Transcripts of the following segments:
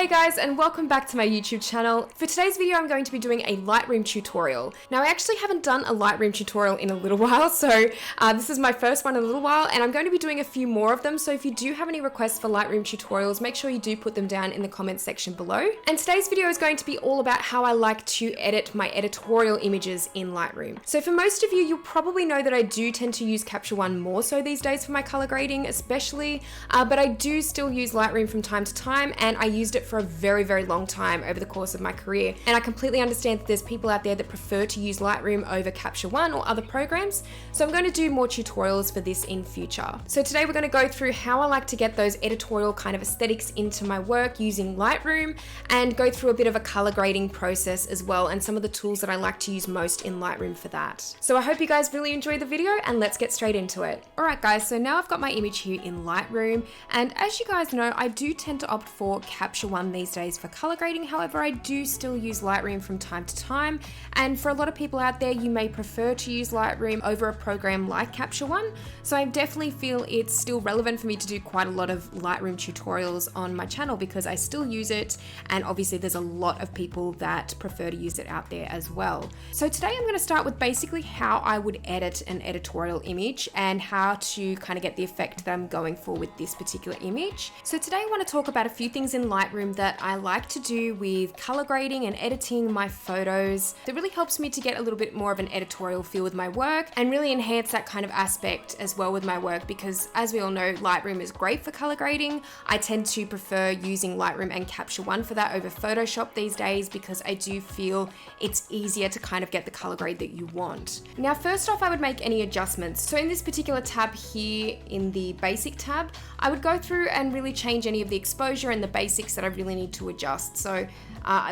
Hey guys, and welcome back to my YouTube channel. For today's video, I'm going to be doing a Lightroom tutorial. Now, I actually haven't done a Lightroom tutorial in a little while, so this is my first one in a little while, and I'm going to be doing a few more of them. So if you do have any requests for Lightroom tutorials, make sure you do put them down in the comments section below. And today's video is going to be all about how I like to edit my editorial images in Lightroom. So for most of you, you'll probably know that I do tend to use Capture One more so these days for my color grading, especially, but I do still use Lightroom from time to time, and I used it for a very long time over the course of my career. And I completely understand that there's people out there that prefer to use Lightroom over Capture One or other programs. So I'm going to do more tutorials for this in future. So today we're going to go through how I like to get those editorial kind of aesthetics into my work using Lightroom, and go through a bit of a color grading process as well, and some of the tools that I like to use most in Lightroom for that. So I hope you guys really enjoy the video, and let's get straight into it. Alright guys, so now I've got my image here in Lightroom, and as you guys know, I do tend to opt for Capture One these days for color grading. However, I do still use Lightroom from time to time, and for a lot of people out there, you may prefer to use Lightroom over a program like Capture One. So I definitely feel it's still relevant for me to do quite a lot of Lightroom tutorials on my channel because I still use it, and obviously there's a lot of people that prefer to use it out there as well. So today I'm going to start with basically how I would edit an editorial image and how to kind of get the effect that I'm going for with this particular image. So today I want to talk about a few things in Lightroom that I like to do with color grading and editing my photos. That really helps me to get a little bit more of an editorial feel with my work and really enhance that kind of aspect as well with my work, because as we all know, Lightroom is great for color grading. I tend to prefer using Lightroom and Capture One for that over Photoshop these days because I do feel it's easier to kind of get the color grade that you want. Now, first off, I would make any adjustments. So in this particular tab here in the basic tab, I would go through and really change any of the exposure and the basics that I really need to adjust. So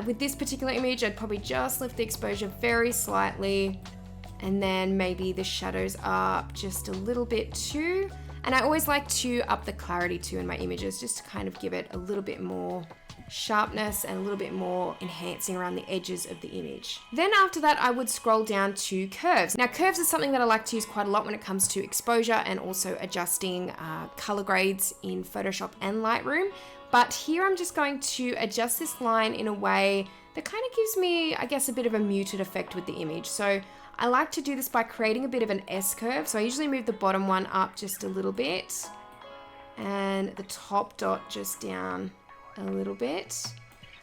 with this particular image, I'd probably just lift the exposure very slightly, and then maybe the shadows up just a little bit too. And I always like to up the clarity too in my images, just to kind of give it a little bit more sharpness and a little bit more enhancing around the edges of the image. Then after that, I would scroll down to curves. Now, curves is something that I like to use quite a lot when it comes to exposure and also adjusting color grades in Photoshop and Lightroom. But here I'm just going to adjust this line in a way that kind of gives me, I guess, a bit of a muted effect with the image. So I like to do this by creating a bit of an S curve. So I usually move the bottom one up just a little bit and the top dot just down a little bit.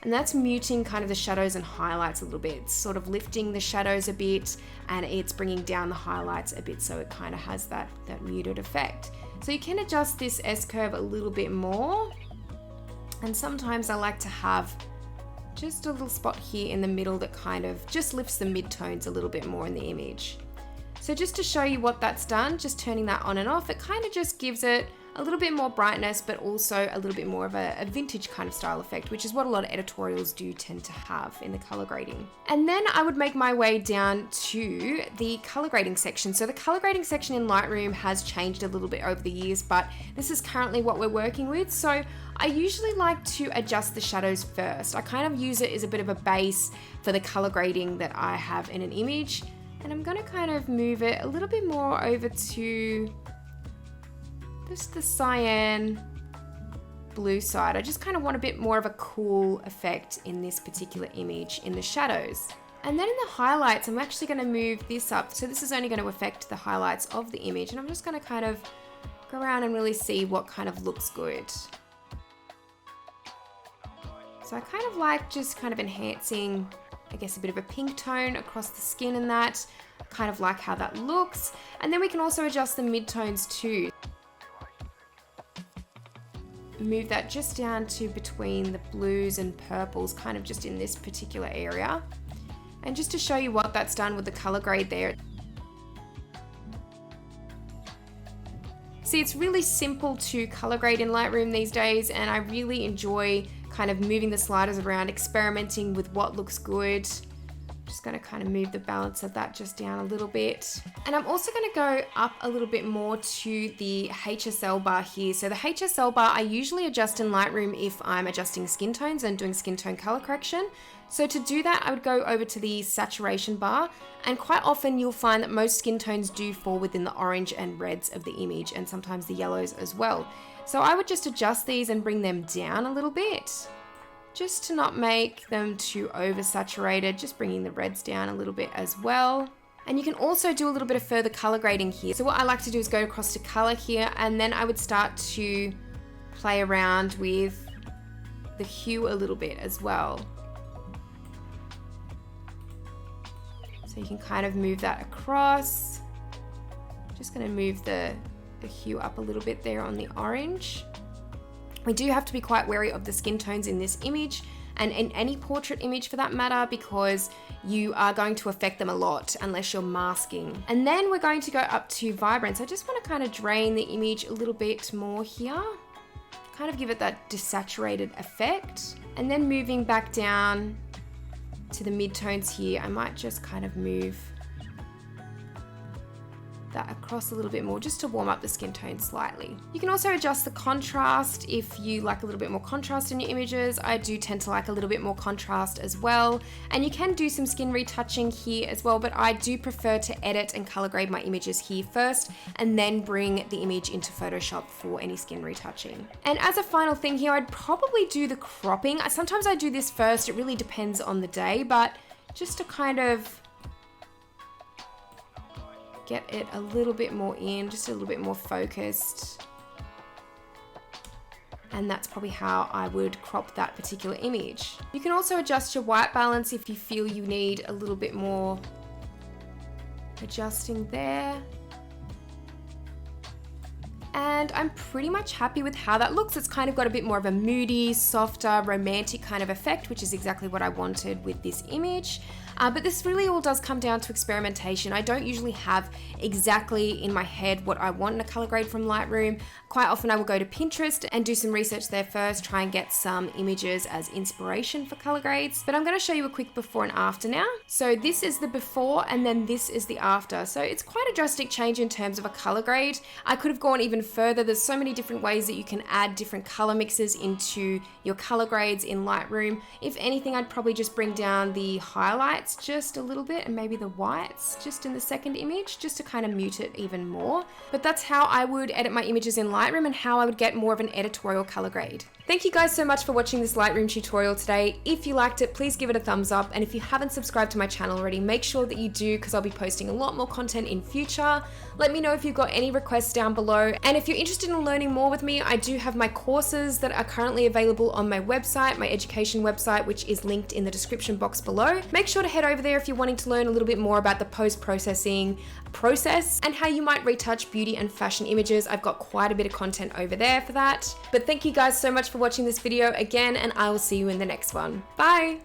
And that's muting kind of the shadows and highlights a little bit. It's sort of lifting the shadows a bit, and it's bringing down the highlights a bit, so it kind of has that muted effect. So you can adjust this S curve a little bit more. And sometimes I like to have just a little spot here in the middle that kind of just lifts the midtones a little bit more in the image. So just to show you what that's done, just turning that on and off, it kind of just gives it a little bit more brightness, but also a little bit more of a vintage kind of style effect, which is what a lot of editorials do tend to have in the color grading. And then I would make my way down to the color grading section. So the color grading section in Lightroom has changed a little bit over the years, but this is currently what we're working with. So I usually like to adjust the shadows first. I kind of use it as a bit of a base for the color grading that I have in an image. And I'm gonna kind of move it a little bit more over to just the cyan blue side. I just kind of want a bit more of a cool effect in this particular image in the shadows. And then in the highlights, I'm actually going to move this up. So this is only going to affect the highlights of the image, and I'm just going to kind of go around and really see what kind of looks good. So I kind of like just kind of enhancing, I guess, a bit of a pink tone across the skin, and that kind of like how that looks. And then we can also adjust the midtones too. Move that just down to between the blues and purples, kind of just in this particular area. And just to show you what that's done with the color grade there. See, it's really simple to color grade in Lightroom these days, and I really enjoy kind of moving the sliders around, experimenting with what looks good. Just going to kind of move the balance of that just down a little bit. And I'm also going to go up a little bit more to the HSL bar here. So the HSL bar I usually adjust in Lightroom if I'm adjusting skin tones and doing skin tone color correction. So to do that, I would go over to the saturation bar, and quite often you'll find that most skin tones do fall within the orange and reds of the image, and sometimes the yellows as well. So I would just adjust these and bring them down a little bit. just to not make them too oversaturated, just bringing the reds down a little bit as well. And you can also do a little bit of further color grading here. So what I like to do is go across to color here, and then I would start to play around with the hue a little bit as well. So you can kind of move that across. Just going to move the hue up a little bit there on the orange. We do have to be quite wary of the skin tones in this image and in any portrait image for that matter, because you are going to affect them a lot unless you're masking. And then we're going to go up to vibrance. I just want to kind of drain the image a little bit more here, kind of give it that desaturated effect. And then moving back down to the midtones here, I might just kind of move that across a little bit more just to warm up the skin tone slightly. You can also adjust the contrast if you like a little bit more contrast in your images. I do tend to like a little bit more contrast as well. And you can do some skin retouching here as well, but I do prefer to edit and color grade my images here first and then bring the image into Photoshop for any skin retouching. And as a final thing here, I'd probably do the cropping. Sometimes I do this first, it really depends on the day, but just to kind of get it a little bit more in, just a little bit more focused. And that's probably how I would crop that particular image. You can also adjust your white balance if you feel you need a little bit more adjusting there. And I'm pretty much happy with how that looks. It's kind of got a bit more of a moody, softer, romantic kind of effect, which is exactly what I wanted with this image. But this really all does come down to experimentation. I don't usually have exactly in my head what I want in a color grade from Lightroom. Quite often I will go to Pinterest and do some research there first, try and get some images as inspiration for color grades. But I'm going to show you a quick before and after now. So this is the before and then this is the after. So it's quite a drastic change in terms of a color grade. I could have gone even further. There's so many different ways that you can add different color mixes into your color grades in Lightroom. If anything, I'd probably just bring down the highlights just a little bit and maybe the whites just in the second image just to kind of mute it even more. But that's how I would edit my images in Lightroom and how I would get more of an editorial color grade. Thank you guys so much for watching this Lightroom tutorial today. If you liked it, please give it a thumbs up. And if you haven't subscribed to my channel already, make sure that you do, because I'll be posting a lot more content in future. Let me know if you've got any requests down below. And if you're interested in learning more with me, I do have my courses that are currently available on my website, my education website, which is linked in the description box below. Make sure to head over there if you're wanting to learn a little bit more about the post-processing process and how you might retouch beauty and fashion images. I've got quite a bit of content over there for that. But thank you guys so much for watching this video again, and I will see you in the next one. Bye!